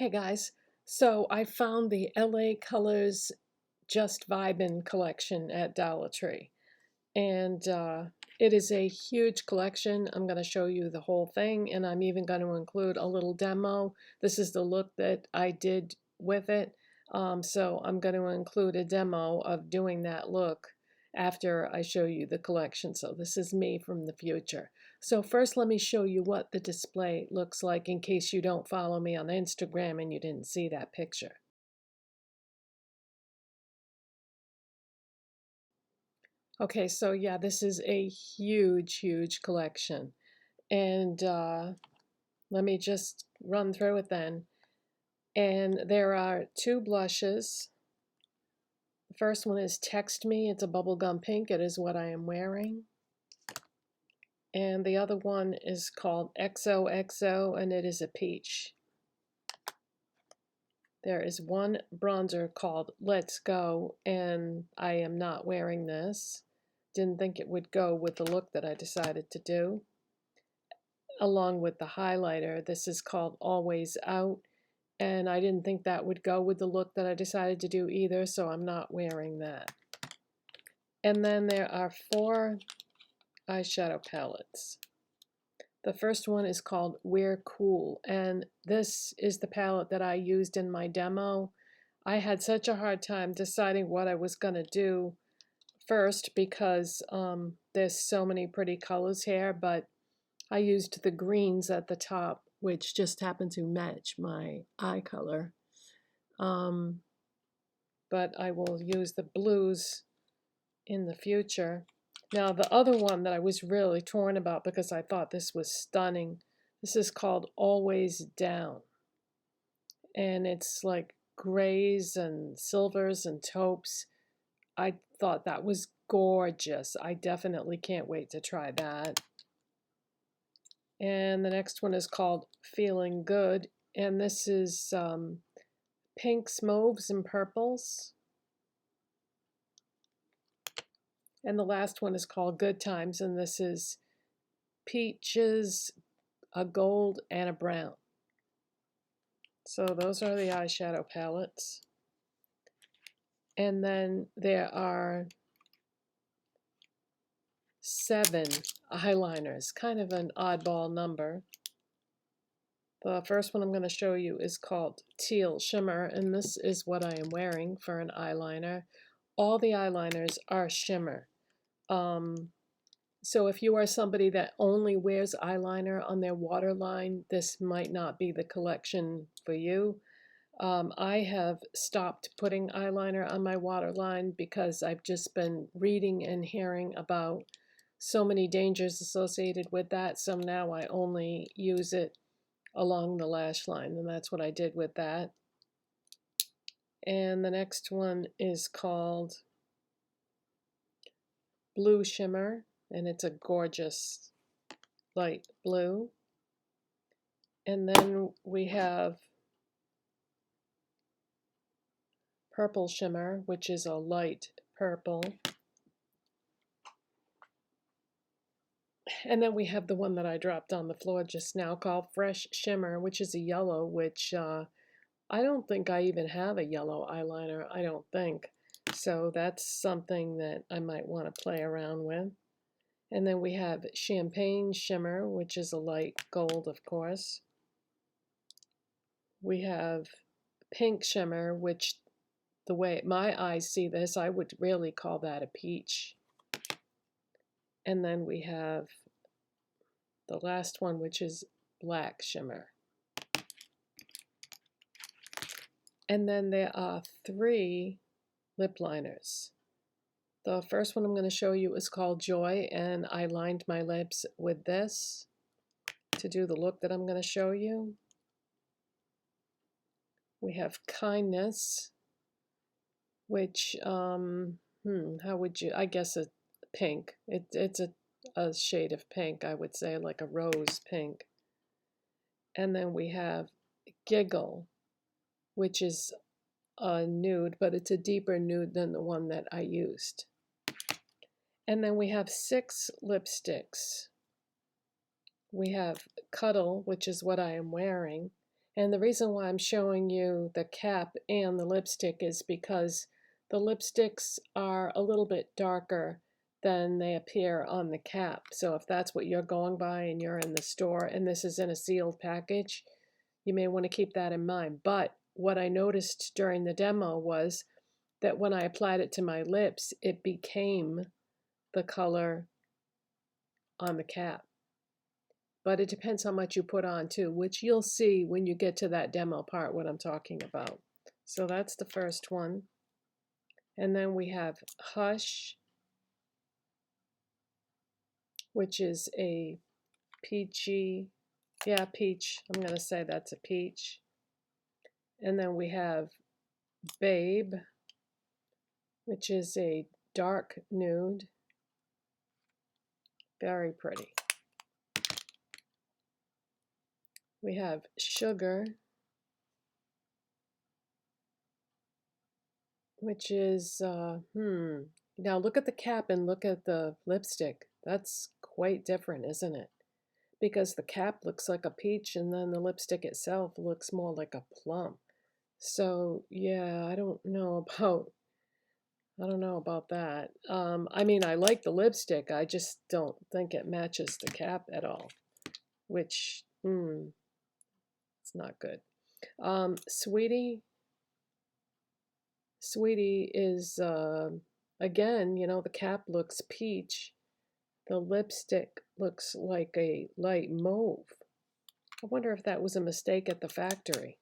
Hey guys, so I found the LA Colors Just Vibin collection at Dollar Tree, and it is a huge collection. I'm going to show you the whole thing, and I'm even going to include a little demo. This is the look that I did with it, so I'm going to include a demo of doing that look after I show you the collection. So this is me from the future. So first let me show you what the display looks like in case you don't follow me on Instagram and you didn't see that picture. Okay, so yeah, this is a huge collection. And let me just run through it then. And there are two blushes. The first one is Text Me. It's a bubblegum pink. It is what I am wearing. And the other one is called XOXO, and it is a peach. There is one bronzer called Let's Go, and I am not wearing this. Didn't think it would go with the look that I decided to do. Along with the highlighter, this is called Always Out, and I didn't think that would go with the look that I decided to do either, so I'm not wearing that. And then there are four eyeshadow palettes. The first one is called We're Cool, and this is the palette that I used in my demo. I had such a hard time deciding what I was going to do first because there's so many pretty colors here, but I used the greens at the top, which just happen to match my eye color. But I will use the blues in the future. Now, the other one that I was really torn about because I thought this was stunning, this is called Always Down. And it's like grays and silvers and taupes. I thought that was gorgeous. I definitely can't wait to try that. And the next one is called Feeling Good. And this is pinks, mauves, and purples. And the last one is called Good Times, and this is peaches, a gold, and a brown. So those are the eyeshadow palettes. And then there are 7 eyeliners, kind of an oddball number. The first one I'm going to show you is called Teal Shimmer, and this is what I am wearing for an eyeliner. All the eyeliners are shimmer. So if you are somebody that only wears eyeliner on their waterline, this might not be the collection for you. I have stopped putting eyeliner on my waterline because I've just been reading and hearing about so many dangers associated with that. So now I only use it along the lash line, and that's what I did with that. And the next one is called Blue Shimmer, and it's a gorgeous light blue. And then we have Purple Shimmer, which is a light purple. And then we have the one that I dropped on the floor just now called Fresh Shimmer, which is a yellow, which I don't think I even have a yellow eyeliner, I don't think. So that's something that I might want to play around with. And then we have Champagne Shimmer, which is a light gold, of course. We have Pink Shimmer, which the way my eyes see this, I would really call that a peach. And then we have the last one, which is Black Shimmer. And then there are 3 lip liners. The first one I'm going to show you is called Joy, and I lined my lips with this to do the look that I'm going to show you. We have Kindness, which, how would you, I guess a pink. It's a shade of pink, I would say, like a rose pink. And then we have Giggle, which is a nude, but it's a deeper nude than the one that I used. And then we have 6 lipsticks. We have Cuddle, which is what I am wearing, And the reason why I'm showing you the cap and the lipstick is because the lipsticks are a little bit darker than they appear on the cap. So if that's what you're going by and you're in the store and this is in a sealed package, you may want to keep that in mind. But what I noticed during the demo was that when I applied it to my lips, it became the color on the cap. But it depends how much you put on too, which you'll see when you get to that demo part what I'm talking about. So that's the first one. And then we have Hush, which is a peachy, yeah, peach. I'm going to say that's a peach. And then we have Babe, which is a dark nude. Very pretty. We have Sugar, which is, now look at the cap and look at the lipstick. That's quite different, isn't it? Because the cap looks like a peach and then the lipstick itself looks more like a plum. So yeah, I don't know about that. I mean, I like the lipstick. I just don't think it matches the cap at all, which, it's not good. Sweetie is, again, you know, the cap looks peach. The lipstick looks like a light mauve. I wonder if that was a mistake at the factory.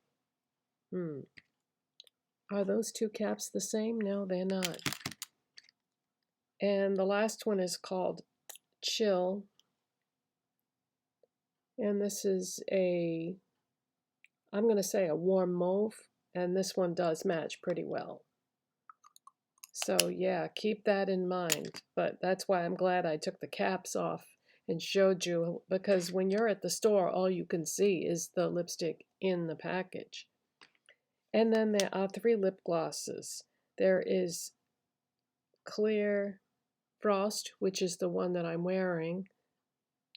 Are those two caps the same? No, they're not. And the last one is called Chill. And this is a, I'm going to say a warm mauve. And this one does match pretty well. So yeah, keep that in mind. But that's why I'm glad I took the caps off and showed you, because when you're at the store, all you can see is the lipstick in the package. And then there are 3 lip glosses. There is Clear Frost, which is the one that I'm wearing.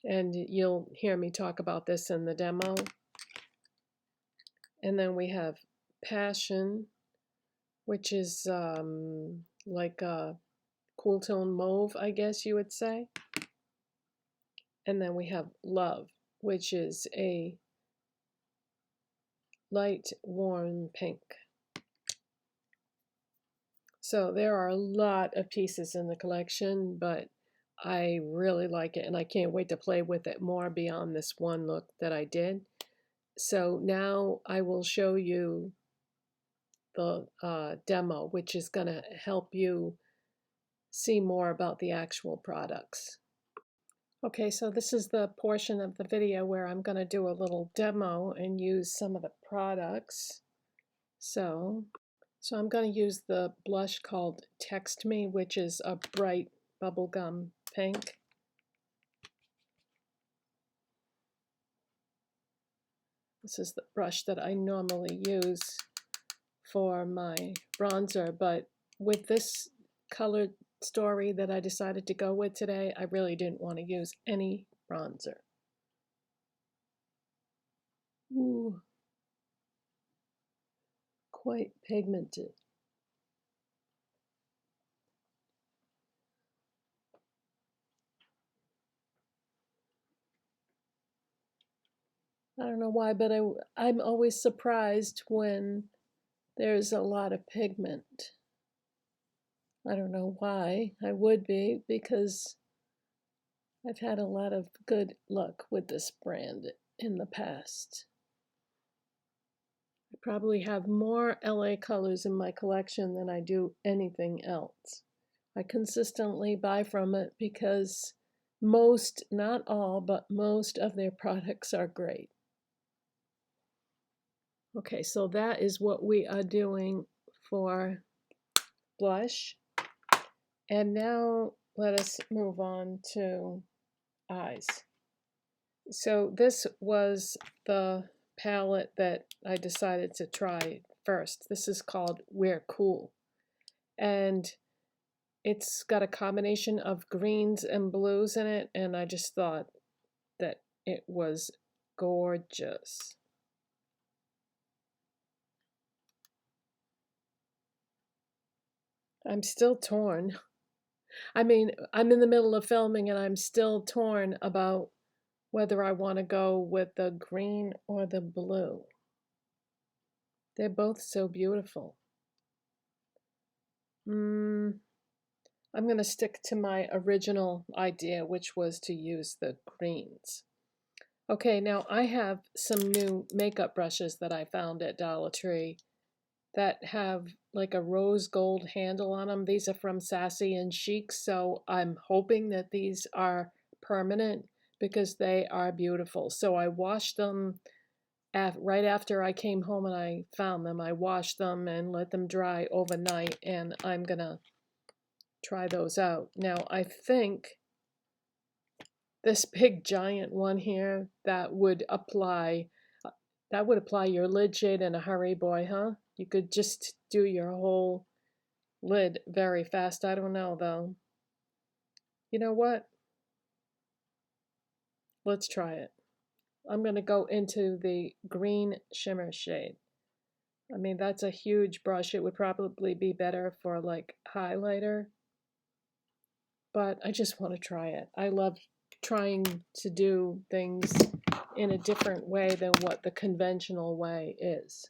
And you'll hear me talk about this in the demo. And then we have Passion, which is like a cool tone mauve, I guess you would say. And then we have Love, which is a light warm pink. So there are a lot of pieces in the collection, but I really like it and I can't wait to play with it more beyond this one look that I did. So now I will show you the demo, which is going to help you see more about the actual products. Okay, so this is the portion of the video where I'm going to do a little demo and use some of the products. So I'm going to use the blush called Text Me, which is a bright bubblegum pink. This is the brush that I normally use for my bronzer, but with this colored story that I decided to go with today, I really didn't want to use any bronzer. Ooh, quite pigmented. I don't know why, but I'm always surprised when there's a lot of pigment. I don't know why. I would be, because I've had a lot of good luck with this brand in the past. I probably have more LA colors in my collection than I do anything else. I consistently buy from it because most, not all, but most of their products are great. Okay, so that is what we are doing for blush. And now let us move on to eyes. So this was the palette that I decided to try first. This is called We're Cool. And it's got a combination of greens and blues in it, and I just thought that it was gorgeous. I'm still torn. I mean, I'm in the middle of filming and I'm still torn about whether I want to go with the green or the blue. They're both so beautiful. I'm going to stick to my original idea, which was to use the greens. Okay, now I have some new makeup brushes that I found at Dollar Tree that have like a rose gold handle on them. These are from Sassy and Chic, so I'm hoping that these are permanent because they are beautiful. So I washed them right after I came home and I found them. I washed them and let them dry overnight, and I'm gonna try those out. Now I think this big giant one here that would apply your lid shade in a hurry, boy, huh? You could just do your whole lid very fast. I don't know, though. You know what? Let's try it. I'm going to go into the green shimmer shade. I mean, that's a huge brush. It would probably be better for like highlighter, but I just want to try it. I love trying to do things in a different way than what the conventional way is.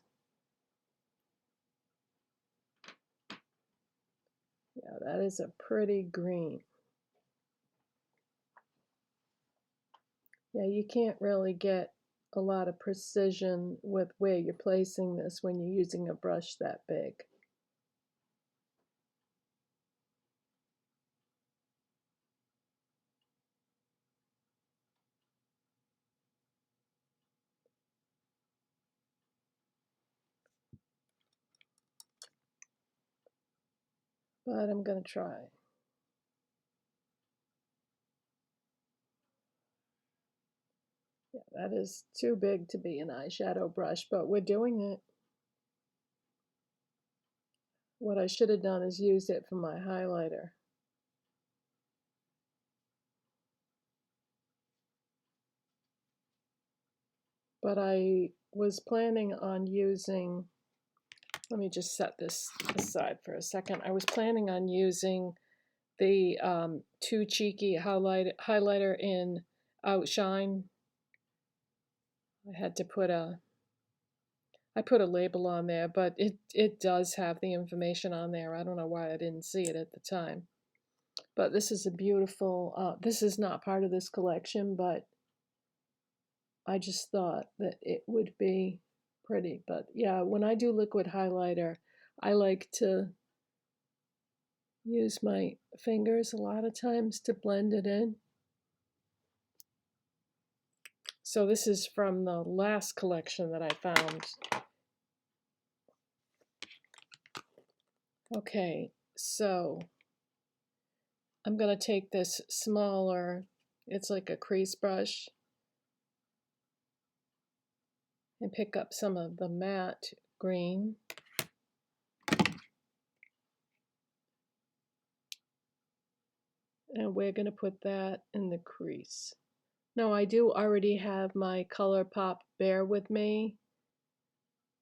Yeah, that is a pretty green. Yeah, you can't really get a lot of precision with where you're placing this when you're using a brush that big. But I'm going to try. Yeah, that is too big to be an eyeshadow brush, but we're doing it. What I should have done is used it for my highlighter. But I was planning on using, let me just set this aside for a second. I was planning on using the Too Cheeky highlighter in Outshine. I put a label on there, but it does have the information on there. I don't know why I didn't see it at the time. But this is a beautiful, this is not part of this collection, but I just thought that it would be pretty. But yeah, when I do liquid highlighter, I like to use my fingers a lot of times to blend it in. So this is from the last collection that I found. Okay, so I'm going to take this smaller, it's like a crease brush, and pick up some of the matte green. And we're going to put that in the crease. Now I do already have my Colourpop Bear With Me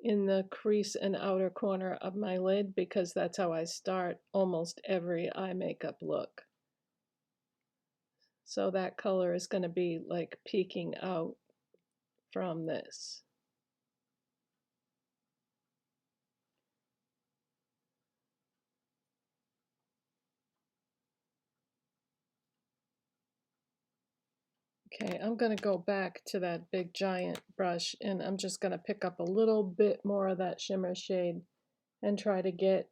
in the crease and outer corner of my lid because that's how I start almost every eye makeup look. So that color is going to be like peeking out from this. Okay, I'm going to go back to that big giant brush and I'm just going to pick up a little bit more of that shimmer shade and try to get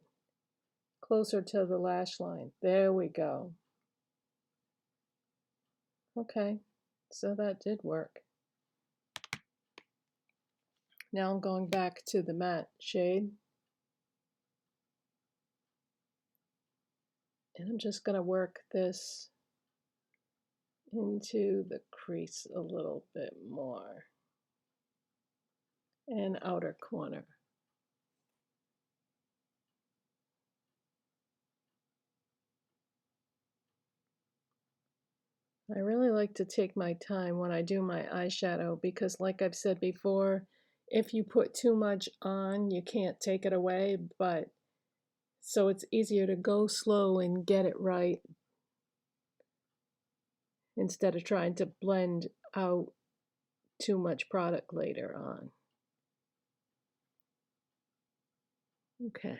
closer to the lash line. There we go. Okay, so that did work. Now I'm going back to the matte shade. And I'm just going to work this into the crease a little bit more and outer corner. I really like to take my time when I do my eyeshadow because like I've said before, if you put too much on, you can't take it away, but so it's easier to go slow and get it right instead of trying to blend out too much product later on. Okay.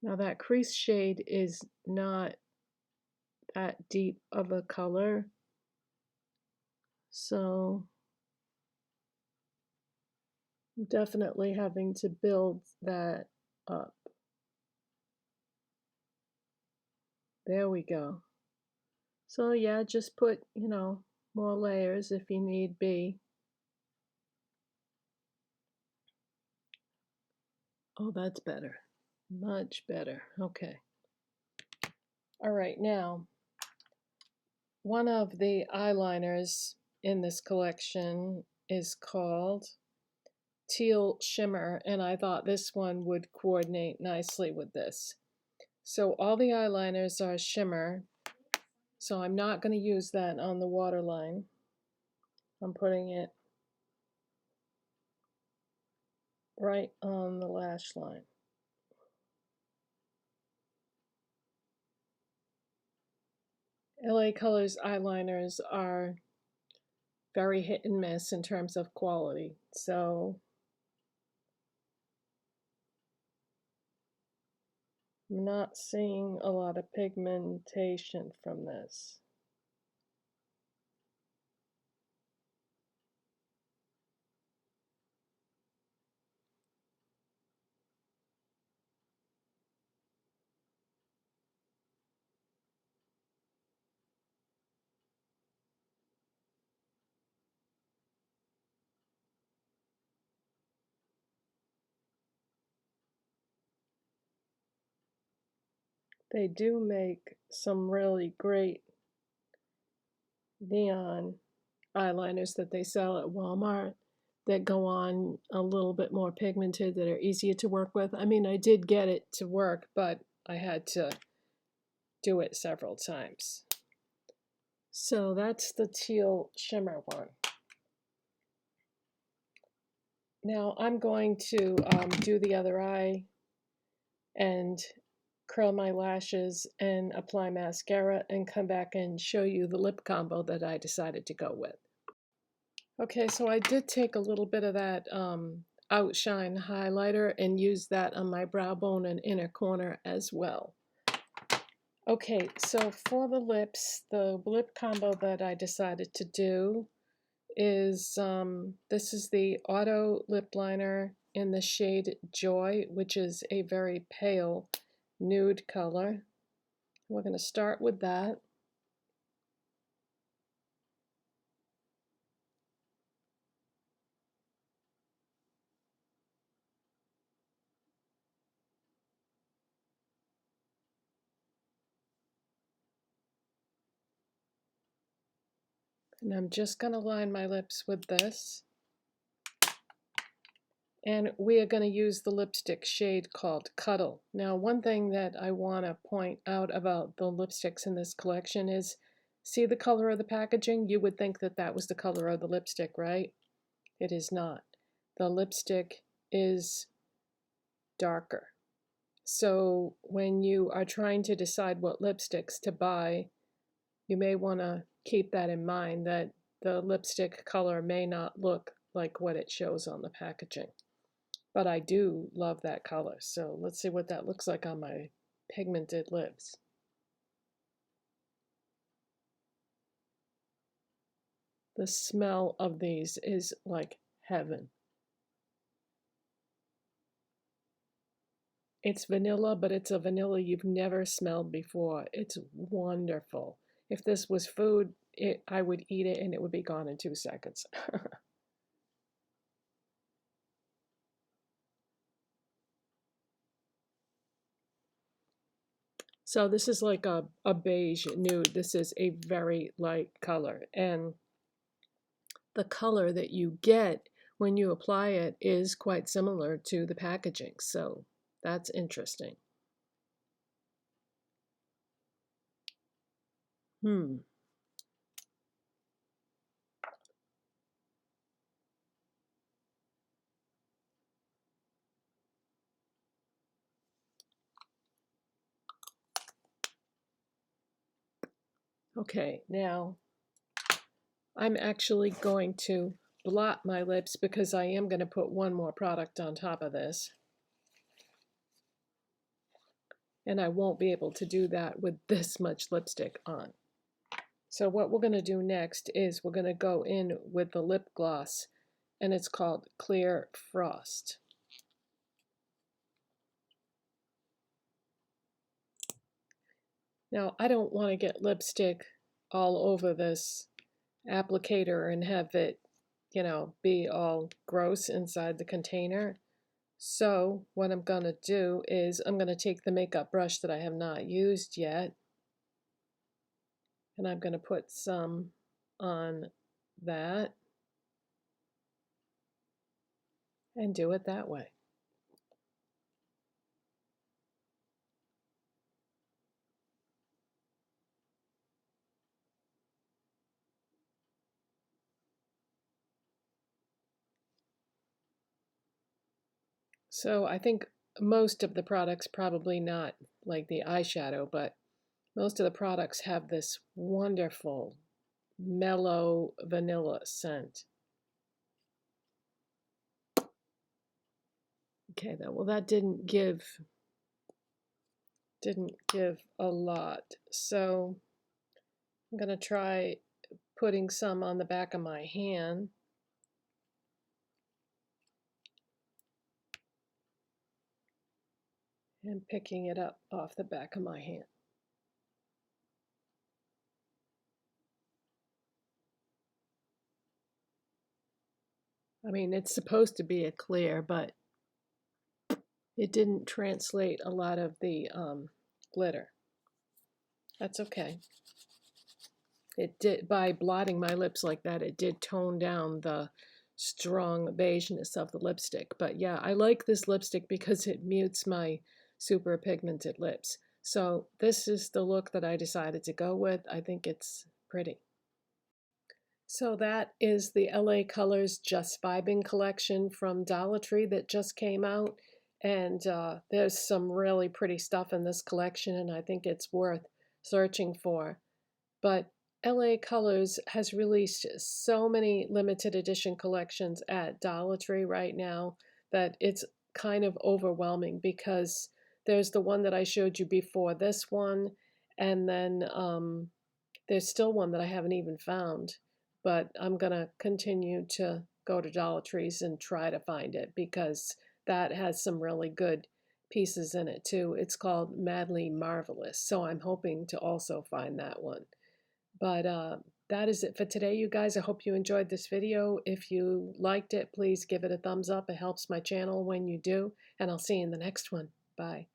Now that crease shade is not that deep of a color, so I'm definitely having to build that up. There we go. So yeah, just put, more layers if you need be. Oh, that's better. Much better. Okay. All right, now, one of the eyeliners in this collection is called Teal Shimmer, and I thought this one would coordinate nicely with this. So all the eyeliners are shimmer, so I'm not going to use that on the waterline. I'm putting it right on the lash line. LA Colors eyeliners are very hit and miss in terms of quality, so I'm not seeing a lot of pigmentation from this. They do make some really great neon eyeliners that they sell at Walmart that go on a little bit more pigmented, that are easier to work with. I mean, I did get it to work, but I had to do it several times. So that's the Teal Shimmer one. Now I'm going to do the other eye and curl my lashes and apply mascara and come back and show you the lip combo that I decided to go with. Okay, so I did take a little bit of that Outshine highlighter and use that on my brow bone and inner corner as well. Okay, so for the lips, the lip combo that I decided to do is, this is the Auto Lip Liner in the shade Joy, which is a very pale nude color. We're going to start with that. And I'm just going to line my lips with this. And we are going to use the lipstick shade called Cuddle. Now, one thing that I want to point out about the lipsticks in this collection is, see the color of the packaging? You would think that that was the color of the lipstick, right? It is not. The lipstick is darker. So when you are trying to decide what lipsticks to buy, you may want to keep that in mind, that the lipstick color may not look like what it shows on the packaging. But I do love that color, so let's see what that looks like on my pigmented lips. The smell of these is like heaven. It's vanilla, but it's a vanilla you've never smelled before. It's wonderful. If this was food, I would eat it and it would be gone in 2 seconds. So this is like a beige nude. This is a very light color. And the color that you get when you apply it is quite similar to the packaging. So that's interesting. Hmm. Okay, now I'm actually going to blot my lips because I am going to put one more product on top of this. And I won't be able to do that with this much lipstick on. So what we're going to do next is we're going to go in with the lip gloss, and it's called Clear Frost. Now, I don't want to get lipstick all over this applicator and have it, you know, be all gross inside the container. So what I'm going to do is I'm going to take the makeup brush that I have not used yet, and I'm going to put some on that and do it that way. So I think most of the products, probably not like the eyeshadow, but most of the products have this wonderful mellow vanilla scent. Okay, well that didn't give a lot. So I'm going to try putting some on the back of my hand. And picking it up off the back of my hand. I mean, it's supposed to be a clear, but it didn't translate a lot of the glitter. That's okay. It did, by blotting my lips like that, it did tone down the strong beigeness of the lipstick. But yeah, I like this lipstick because it mutes my super pigmented lips. So this is the look that I decided to go with. I think it's pretty. So that is the LA Colors Just Vibin collection from Dollar Tree that just came out. And there's some really pretty stuff in this collection, and I think it's worth searching for. But LA Colors has released so many limited edition collections at Dollar Tree right now that it's kind of overwhelming, because there's the one that I showed you before this one, and then there's still one that I haven't even found, but I'm going to continue to go to Dollar Trees and try to find it, because that has some really good pieces in it too. It's called Madly Marvelous, so I'm hoping to also find that one. But that is it for today, you guys. I hope you enjoyed this video. If you liked it, please give it a thumbs up. It helps my channel when you do, and I'll see you in the next one. Bye.